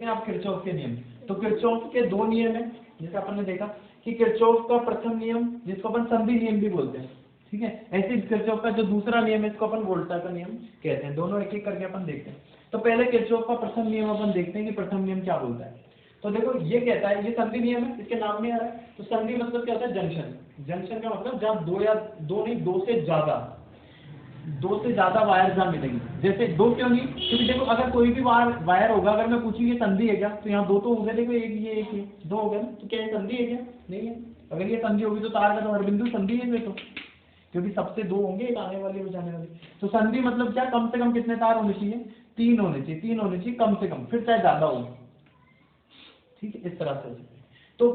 देखते हैं आप किरचॉफ के नियम। तो किरचॉफ के दो नियम है, जैसे अपन ने देखा कि किरचॉफ का प्रथम नियम जिसको अपन संधि नियम भी बोलते हैं, ठीक है। ऐसे किरचॉफ का जो दूसरा नियम है इसको अपन वोल्टा का नियम कहते हैं। दोनों एक एक करके अपन देखते हैं। तो पहले किरचॉफ का प्रथम नियम अपन देखते हैं कि प्रथम नियम क्या बोलता है। तो देखो ये कहता है, ये संधि नियम है, इसके नाम में आ रहा है। तो संधि मतलब क्या होता है, जंक्शन। जंक्शन का मतलब जहाँ दो से ज्यादा वायर जहाँ मिलेंगे। जैसे दो क्यों नहीं, क्योंकि देखो अगर कोई भी वायर होगा, अगर मैं पूछूं ये संधि है क्या, तो यहाँ दो तो हो गए, देखो एक ये दो हो गए ना, तो क्या ये संधि है क्या, नहीं है। अगर ये संधि होगी तो तार का तो हर बिंदु संधि है, तो क्योंकि सबसे दो होंगे, एक आने वाली और जाने वाली। तो संधि मतलब क्या, कम से कम कितने तार होने चाहिए, तीन होने चाहिए कम से कम, फिर चाहे ज्यादा हो, ठीक है, इस तरह से। तो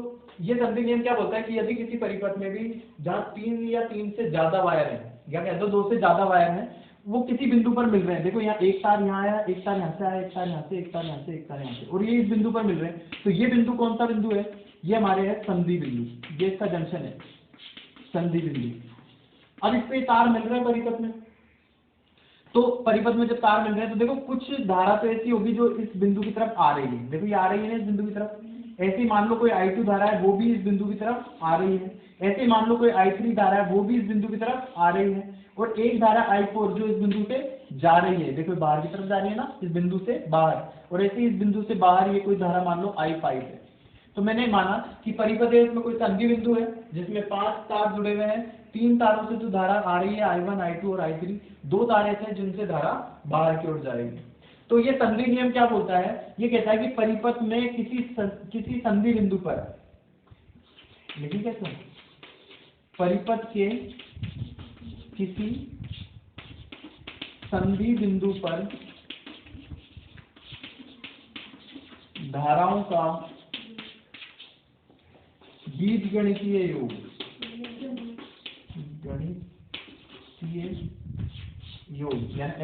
ये संधि नियम क्या बोलता है कि यदि किसी परिपथ में भी जहाँ तीन या तीन से ज्यादा वायर है, या कह दो से ज्यादा वायर है, वो किसी बिंदु पर मिल रहे हैं। देखो यहाँ एक तार यहाँ आया, एक तार यहाँ से आया, एक तार यहाँ से, एक तार यहाँ से, एक तार यहाँ से, और ये इस बिंदु पर मिल रहे हैं। तो ये बिंदु कौन सा बिंदु है, ये हमारे है संधि बिंदु, ये इसका जंक्शन है, संधि बिंदु। अब इस पे तार मिल रहे हैं परिपथ में, तो परिपथ में जब तार मिल रहे हैं तो देखो कुछ धारा तो ऐसी होगी जो इस बिंदु की तरफ आ रही है, देखो ये आ रही है ना इस बिंदु की तरफ। ऐसे ही मान लो कोई I2 धारा है, वो भी इस बिंदु की तरफ आ रही है। ऐसे ही मान लो कोई I3 धारा है, वो भी इस बिंदु की तरफ आ रही है। और एक धारा I4 जो इस बिंदु से जा रही है, देखो बाहर की तरफ जा रही है ना, इस बिंदु से बाहर। और ऐसे ही इस बिंदु से बाहर ये कोई धारा मान लो I5 है। तो मैंने माना कि परिपथ है, इसमें कोई संधि बिंदु है जिसमें 5 तार जुड़े हुए हैं। 3 तारों से जो धारा आ रही है I1, I2 और I3, 2 तारे हैं जिनसे धारा बाहर की ओर जाएगी। तो ये संधि नियम क्या बोलता है, ये कहता है कि परिपथ में किसी संधि बिंदु पर, लिखिए कैसे, परिपथ के किसी संधि बिंदु पर धाराओं का बीजगणितीय योग, यानी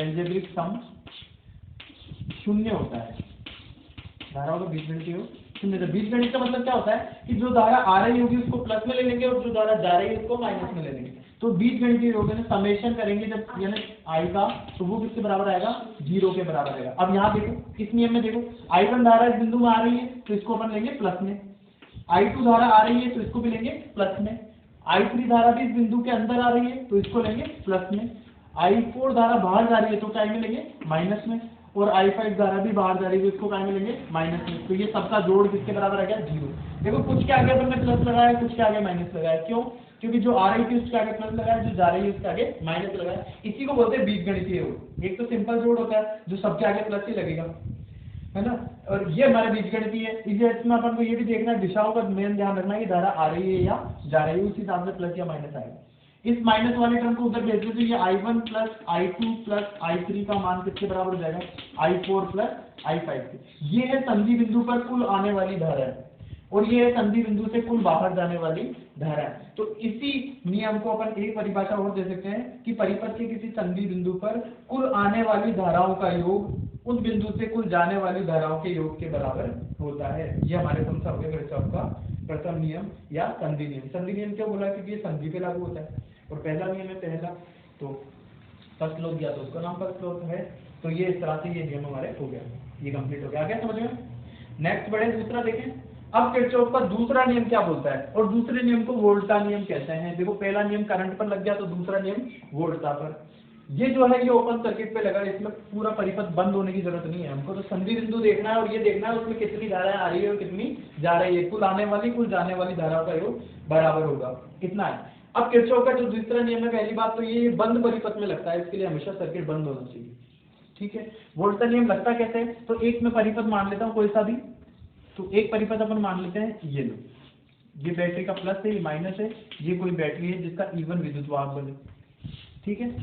एल्जेब्रिक सम शून्य होता है। धाराओं का बीजगणितीय योग शून्य। तो बीजगणित का मतलब क्या होता है कि जो धारा आ रही होगी उसको प्लस में ले लेंगे और जो धारा जा रही है उसको माइनस में ले लेंगे। तो बीजगणितीय योग में समेशन करेंगे जब, यानी I का, तो वो किसके बराबर आएगा, 0 के बराबर आएगा। अब यहाँ देखो इस नियम में देखो, I1 धारा इस बिंदु में आ रही है तो इसको अपन लेंगे प्लस में, I2 धारा आ रही है तो इसको भी लेंगे प्लस में, I3 धारा भी इस बिंदु के अंदर आ रही है तो इसको लेंगे प्लस में, I4 धारा बाहर जा रही है तो क्या में लेंगे, माइनस में, और I5 धारा भी बाहर जा रही है तो इसको क्या में लेंगे, माइनस में। तो ये सबका जोड़ किसके बराबर आ गया, 0। देखो कुछ के आगे हमने प्लस लगाया, कुछ के आगे माइनस लगाया, क्यों, क्योंकि जो आ रही थी उसके आगे प्लस लगाया, जो जा रही है उसके आगे माइनस लगाया। इसी को बोलते हैं बीजगणितीय योग। एक तो सिंपल जोड़ होता है जो सबके आगे प्लस ही लगेगा, है ना, और ये हमारा बीजगणितीय है। इसमें अपन को ये भी देखना है, दिशाओं का मेन ध्यान रखना है कि धारा आ रही है या जा रही है, उस हिसाब से प्लस या माइनस आएगा। इस माइनस वाले टर्म को उधर भेज दो तो ये I1 plus I2 plus I3 का मान किसके बराबर हो जाएगा, I4 प्लस I5 के। ये है संधि बिंदु पर कुल आने वाली धारा है, और ये है संधि बिंदु से कुल बाहर जाने वाली धारा है। तो इसी नियम को अपन एक परिभाषा और दे सकते हैं कि परिपथ के किसी संधि बिंदु पर कुल आने वाली धाराओं का योग उस बिंदु से कुल जाने वाली धाराओं के योग के बराबर होता है। ये हमारे कौन सा हो गया, किरचॉफ का प्रथम नियम या संधि नियम। संधि नियम क्या बोला, क्योंकि ये संधि पे लागू होता है, और पहला नियम है पहला, तो फर्स्ट लॉ दिया तो उसका नाम फर्स्ट लॉ है। तो ये इस तरह से ये नियम हमारे हो गया, ये कंप्लीट हो गया। आगे समझ में, नेक्स्ट बढ़े, दूसरा देखें। अब किरचॉफ का दूसरा नियम क्या बोलता है, और दूसरे नियम को वोल्टा नियम कहते हैं। देखो पहला नियम करंट पर लग गया, तो दूसरा नियम वोल्टा पर। ये जो है ये ओपन सर्किट पे लगा, इसमें पूरा परिपथ बंद होने की जरूरत नहीं है। हमको तो संधि बिंदु देखना है और ये देखना है उसमें कितनी धाराएं आ रही है और कितनी जा रही है। कुल आने वाली कुल जाने वाली धाराओं का योग बराबर होगा, इतना है। अब किरचॉफ का जो दूसरा नियम है, पहली बात तो ये बंद परिपथ में लगता है, इसके लिए हमेशा सर्किट बंद होना चाहिए, ठीक है। वोल्टा नियम लगता कैसे है, तो एक में परिपथ मान लेता हूँ कोई सा भी, तो एक परिपथ अपन मान लेते हैं, ये लो, ये बैटरी का प्लस है, ये माइनस है, ये कोई बैटरी है जिसका E1 विद्युत वाहक बल है, ठीक है।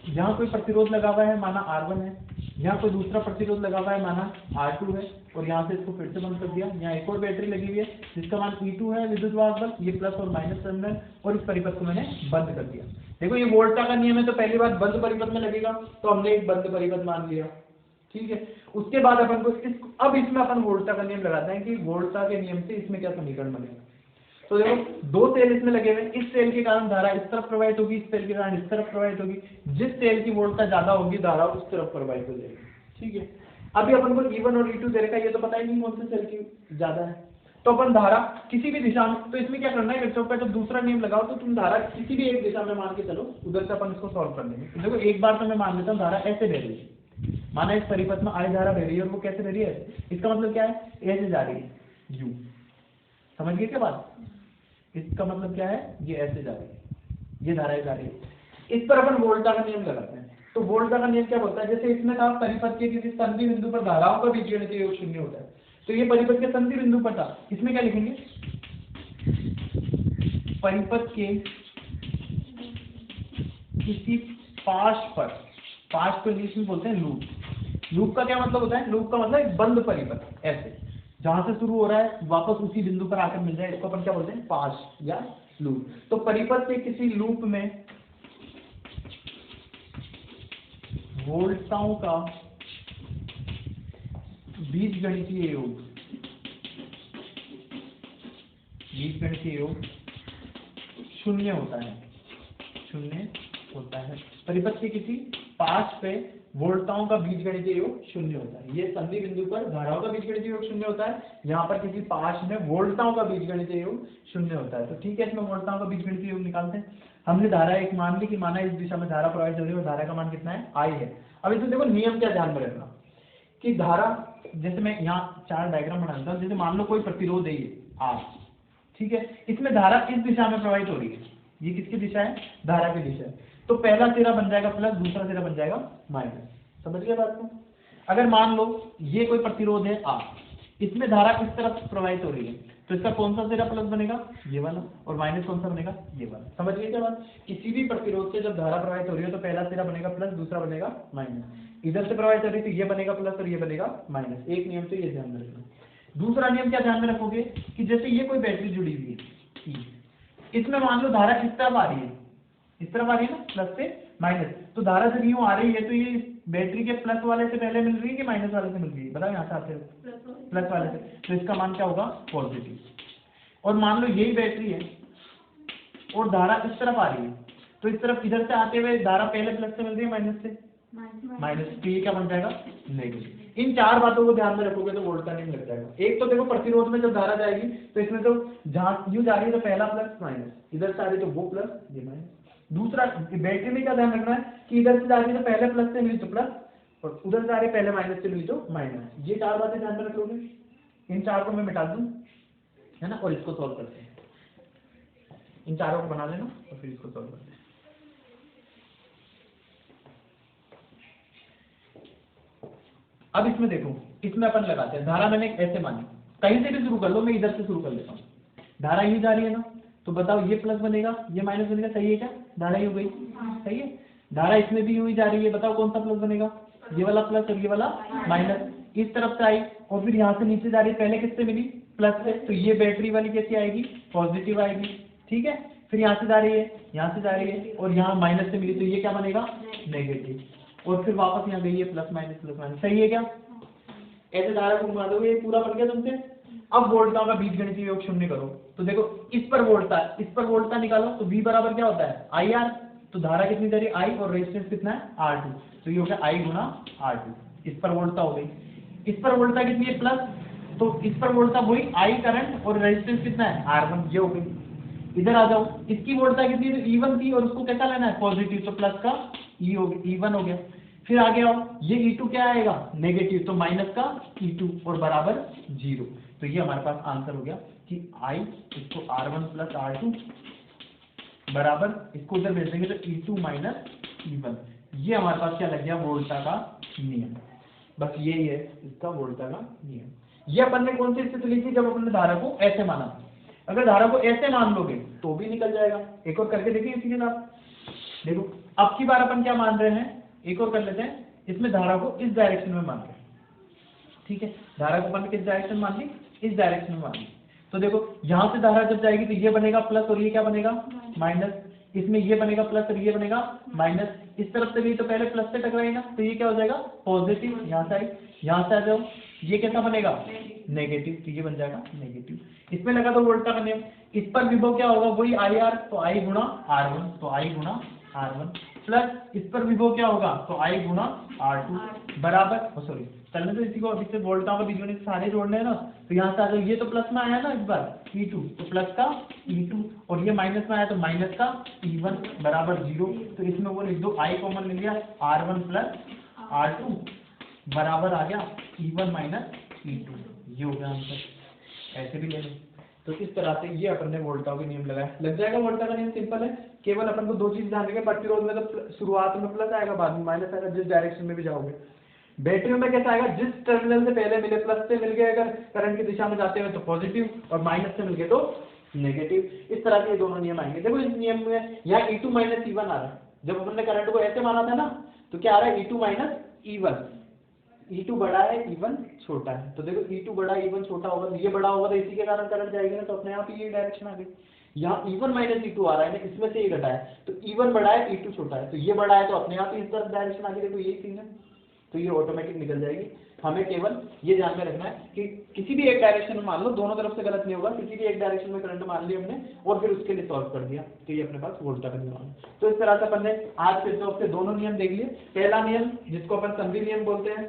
यहाँ कोई प्रतिरोध लगा हुआ है, माना R1 है, यहाँ कोई दूसरा प्रतिरोध लगा हुआ है, माना R2 है, और यहाँ से इसको फिर से बंद कर दिया। यहाँ एक और बैटरी लगी हुई है जिसका मान E2 है विद्युत वाहक बल, ये प्लस और माइनस टर्मिनल, और इस परिपथ को मैंने बंद कर दिया। देखो ये वोल्टा का नियम है, तो पहली बात बंद परिपथ में लगेगा, तो हमने एक बंद परिपथ मान लिया, ठीक है। उसके बाद अपन को अब इसमें अपन वोल्टा का नियम लगाते हैं कि वोल्टा के नियम से इसमें क्या समीकरण बनेगा। तो देखो दो सेल इसमें लगे हुए, इस सेल के कारण धारा इस तरफ प्रवाहित होगी, इस सेल के कारण इस तरफ प्रवाहित होगी। जिस सेल की वोल्टता ज्यादा होगी धारा उस तरफ प्रवाहित हो जाएगी, ठीक है। अभी अपन को E1 और E2 दे रखा है, ये तो पता ही नहीं कौन से सेल की ज्यादा है। तो अपन धारा किसी भी दिशा में, तो इसमें क्या करना है बच्चों का, जब दूसरा नियम लगाओ तो तुम धारा किसी भी एक दिशा में मान के चलो, उधर से अपन इसको सॉल्व कर लेंगे। तो देखो एक बार तो मैं मान लेता हूँ धारा ऐसे बह रही है, माना इस परिपथ में I धारा बह रही है और वो कैसे बह रही है, इसका मतलब क्या है, ऐसे जा रही है U, समझ गए क्या बात, इसका मतलब क्या है, ये ऐसे जा रही है, ये धारा जा रही है। इस पर अपन वोल्टा का नियम लगाते हैं। तो वोल्टा का नियम क्या बोलता है, जैसे इसमें था परिपथ के किसी संधि बिंदु पर धाराओं का बीजगणितीय योग शून्य होता है, तो ये परिपथ के संधि बिंदु पर था, इसमें क्या लिखेंगे, परिपथ के किसी पाश पर, पाश को इंग्लिश में बोलते हैं लूप। लूप का क्या मतलब होता है, लूप का मतलब एक बंद परिपथ, ऐसे जहां से शुरू हो रहा है वापस उसी बिंदु पर आकर मिल जाए, इसको अपन क्या बोलते हैं, पाश या लूप। तो परिपथ के किसी लूप में वोल्टाओं का बीजगणितीय योग, बीजगणितीय योग शून्य होता है, शून्य होता है। परिपथ के किसी पाश पे वोल्टाओं का बीजगणितीय योग शून्य होता है। ये संधि बिंदु पर धाराओं का बीजगणितीय योग शून्य होता है, यहाँ पर किसी पाश में वोल्टाओं का बीजगणितीय योग शून्य होता है। तो ठीक है, इसमें वोल्टाओं का बीजगणितीय योग निकालते हैं। हमने धारा एक मान ली कि माना इस दिशा में धारा प्रवाहित हो रही है और धारा का मान कितना है, I है। अब इसमें देखो नियम क्या ध्यान में रखना कि धारा, जैसे मैं यहाँ चार डायग्राम बना देता हूँ, जैसे मान लो कोई प्रतिरोध है R, ठीक है, इसमें धारा इस दिशा में प्रवाहित हो रही है, ये किसकी दिशा है, धारा की दिशा है। तो पहला सिरा बन जाएगा प्लस, दूसरा सिरा बन जाएगा माइनस, समझ गए बात को। अगर मान लो ये कोई प्रतिरोध है R, इसमें धारा इस तरफ प्रवाहित हो रही है, तो इसका कौन सा सिरा प्लस बनेगा, ये वाला, और माइनस कौन सा बनेगा, ये वाला। समझ गए क्या बात, किसी भी प्रतिरोध से जब धारा प्रवाहित हो रही है तो पहला सिरा बनेगा प्लस, दूसरा बनेगा माइनस। इधर से प्रवाहित हो रही है तो ये बनेगा प्लस और ये बनेगा माइनस। एक नियम तो ये ध्यान में रखना। दूसरा नियम क्या ध्यान में रखोगे कि जैसे ये कोई बैटरी जुड़ी हुई है, इसमें मान लो धारा इस तरफ आ रही है, इस तरफ आ रही है ना, प्लस से माइनस, तो धारा जब यूं आ रही है तो ये बैटरी के प्लस वाले से पहले मिल रही है कि माइनस वाले से मिल रही है, बताओ यहाँ से आते हो प्लस वाले से, तो इसका मान क्या होगा, पॉजिटिव। और मान लो यही बैटरी है और धारा इस तरफ आ रही है, तो इस तरफ इधर से आते हुए धारा पहले प्लस से मिल रही है माइनस से, माइनस, तो ये क्या बन जाएगा, नेगेटिव। इन चार बातों को ध्यान में रखोगे तो वोल्ट का नियम लग जाएगा। एक तो देखो प्रतिरोध में जब धारा जाएगी तो इसमें तो जहां यूं जा रही है तो पहला प्लस माइनस, इधर से आ रही है तो वो प्लस ये माइनस। दूसरा बैटरी में क्या ध्यान रखना है कि इधर से जा रही है तो पहले प्लस से मिली तो प्लस, और उधर से आ रही है पहले माइनस से मिली तो माइनस। ये चार बातें ध्यान में रख लोगे, इन चार को मैं मिटा दूं, है ना, और इसको सॉल्व करते हैं। इन चारों को बना लेना और फिर इसको सॉल्व करते हैं। अब इसमें देखो, इसमें अपन लगाते हैं धारा, मैंने ऐसे मानी, कहीं से भी शुरू कर लो, मैं इधर से शुरू कर लेता हूँ। धारा यूं जा रही है ना, तो बताओ ये प्लस बनेगा ये माइनस बनेगा, सही है क्या, धारा यूं गई, सही है। धारा इसमें भी यूं ही जा रही है, बताओ कौन सा प्लस बनेगा, ये वाला प्लस और ये वाला माइनस। इस तरफ से आई और फिर यहाँ से नीचे जा रही है, पहले किससे मिली, प्लस से, तो ये बैटरी वाली कैसी आएगी, पॉजिटिव आएगी, ठीक है। फिर यहाँ से जा रही है, यहाँ से जा रही है और यहाँ माइनस से मिली, तो ये क्या बनेगा, नेगेटिव, और फिर वापस यहाँ गई है प्लस माइनस, सही है क्या। ऐसे धारा को घुमा दोगे, ये पूरा बन गया तुमसे। अब वोल्टा का बीजगणितीय योग शून्य करो, तो देखो इस पर वोल्टा, इस पर वोल्टा निकालो, तो V बराबर क्या होता है, IR, तो धारा कितनी जा रही है I, और रेजिस्टेंस कितना है R2, तो ये हो गया I गुना R2। इस पर वोल्टा हो गई, इस पर वोल्टा कितनी है प्लस, तो इस पर वोल्टा वही I करंट और रेजिस्टेंस कितना है R1, ये हो गई। इधर आ जाओ, इसकी वोल्टा कितनी है, तो E1 थी और उसको कैसा लेना है, पॉजिटिव, तो प्लस का E हो गया, E1 हो गया। फिर आगे आओ, ये E2 क्या आएगा, नेगेटिव, तो माइनस का E2 और बराबर 0। तो ये हमारे पास आंसर हो गया कि I इसको R1 प्लस R2 बराबर, इसको उधर भेज देंगे तो E2 माइनस E1। ये हमारे पास क्या लग गया, वोल्टा का नियम। बस यही है इसका वोल्टा का नियम। ये अपन ने कौन सी स्थिति ली थी, जब अपन ने धारा को ऐसे माना। अगर धारा को ऐसे मान लोगे तो भी निकल जाएगा। एक और करके देखिए इसी के साथ। देखो अब की बार अपन क्या मान रहे हैं, एक और कर लेते हैं। इसमें धारा को इस डायरेक्शन में मान रहे, ठीक है, धारा को अपन किस डायरेक्शन मान ली, इस डायरेक्शन में मान ली। तो देखो यहाँ से धारा जब जाएगी तो ये बनेगा प्लस और ये क्या बनेगा माइनस, इसमें ये बनेगा प्लस और ये बनेगा माइनस। इस तरफ से भी तो पहले प्लस से टकराएगा, तो ये क्या हो जाएगा पॉजिटिव, यहाँ से आई, यहाँ से आ जाओ, ये कैसा बनेगा नेगेटिव, तो ये बन जाएगा नेगेटिव। इसमें लगा दो वोल्टा का नियम। इस पर विभव क्या होगा, वही IR, तो I गुणा R1, तो I गुणा R1 प्लस इस पर विभव क्या होगा, तो I गुणा R2 बराबर, सॉरी चलने तो इसी को अभी से वोल्टाओं का बीजगणित सारे जोड़ने हैं ना, तो यहाँ से आ जाओ, ये तो प्लस में आया ना इस बार E2, तो प्लस का E2, और ये माइनस में आया तो माइनस का E1 बराबर 0। तो इसमें वो लिख दो, I कॉमन ले लिया, R1 प्लस R2 बराबर आ गया E1 माइनस E2, ये हो गया आंसर। ऐसे भी ले लो। तो इस तरह से ये अपन ने वोल्टा का नियम लगाया। लग जाएगा वोल्टा का नियम, सिंपल है। केवल अपन को दो चीज ध्यान रखें, प्रतिरोध में तो शुरुआत में प्लस आएगा, बाद में माइनस आएगा, जिस डायरेक्शन में भी जाओगे। बैटरी में कैसा आएगा, जिस टर्मिनल से पहले मिले प्लस से मिल गए अगर करंट की दिशा में जाते हैं तो पॉजिटिव, और माइनस से मिल गए तो नेगेटिव। इस तरह के ये दोनों नियम आएंगे। देखो इस नियम में यहाँ E2 माइनस E1 आ रहा है। जब अपन ने करंट को ऐसे माना था ना, तो क्या आ रहा है, E2 माइनस E1। E2 बड़ा है, E1 छोटा है। तो देखो E2 बड़ा, E1 छोटा होगा, तो ये बड़ा होगा तो इसी के कारण करंट जाएगी ना, तो अपने आप ही ये डायरेक्शन आ गई। यहाँ E1 माइनस E2 आ रहा है ना, इसमें से ये घटा है, तो E1 बड़ा है, E2 छोटा है, तो ये बड़ा है तो अपने आप ही इस तरफ डायरेक्शन आ गई। देखो यही सीन है, तो ये ऑटोमेटिक निकल जाएगी। हमें केवल ये ध्यान में रखना है कि किसी भी एक डायरेक्शन में मान लो, दोनों तरफ से गलत नहीं होगा, किसी भी एक डायरेक्शन में करंट मान लिया हमने और फिर उसके लिए सॉल्व कर दिया, तो ये अपने पास वोल्टा का नियम है। तो इस तरह से अपन ने आज फिर से दोनों नियम देख लिए। पहला नियम जिसको अपन संधि नियम बोलते हैं,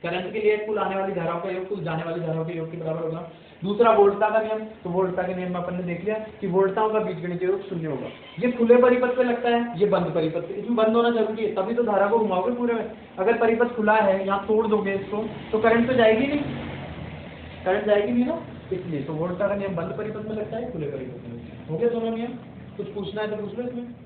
करंट के लिए कुल आने वाली धाराओं का योग कुल जाने वाली धाराओं के योग के बराबर होगा। दूसरा वोल्टा का नियम, तो वोल्टा के नियम में अपन ने देख लिया कि वोल्टाओं का बीजगणित योग शून्य होगा। ये खुले परिपथ पे लगता है, ये बंद परिपथ पे, इसमें बंद होना जरूरी है, तभी तो धारा को घुमाओगे पूरे में। अगर परिपथ खुला है, यहाँ तोड़ दोगे इसको, तो करंट तो जाएगी नहीं, करंट जाएगी नहीं ना, इसलिए तो वोल्टा का नियम बंद परिपथ में लगता है, खुले परिपथ में लगता है। हो गया दोनों नियम। कुछ पूछना है तो पूछ लो इसमें।